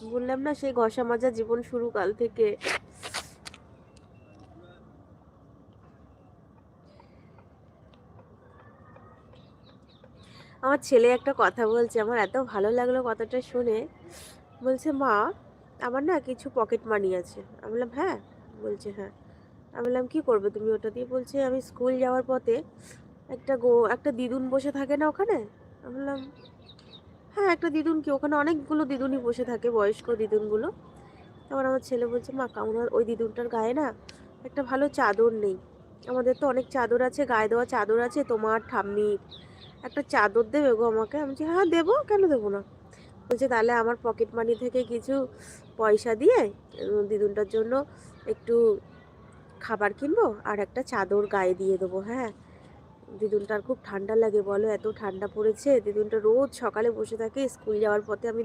বললাম না সেই ঘষা মাজা জীবন শুরু কাল থেকে। আমার ছেলে একটা কথা বলছে, আমার এত ভালো লাগলো কথাটা শুনে। বলছে, "মা, আমার না কিছু পকেট মানি আছে।" আমি বললাম, "হ্যাঁ?" বলছে, "হ্যাঁ।" আমি বললাম, "কি করবে তুমি ওটা দিয়ে?" বলছে, "আমি স্কুল যাওয়ার পথে একটা দিদুন বসে থাকে না ওখানে?" আমি বললাম, "হ্যাঁ, একটা দিদুন কি? ওখানে অনেকগুলো দিদুনই বসে থাকে, বয়স্ক দিদুনগুলো।" তখন আমার ছেলে বলছে, "মা, কামড়ার ওই দিদুনটার গায়ে না একটা ভালো চাদর নেই। আমাদের তো অনেক চাদর আছে, গায়ে দেওয়া চাদর আছে, তোমার ঠাম্মির। একটা চাদর দেবে গো আমাকে?" আমি বলছি, "হ্যাঁ, দেবো, কেন দেবো না?" বলছে, "তাহলে আমার পকেট মানি থেকে কিছু পয়সা দিয়ে দিদুনটার জন্য একটু খাবার কিনবো আর একটা চাদর গায়ে দিয়ে দেবো, হ্যাঁ? দিদুনটার খুব ঠান্ডা লাগে বলো, এত ঠান্ডা পড়েছে। দিদুনটা রোজ সকালে বসে থাকে, স্কুল যাওয়ার পথে আমি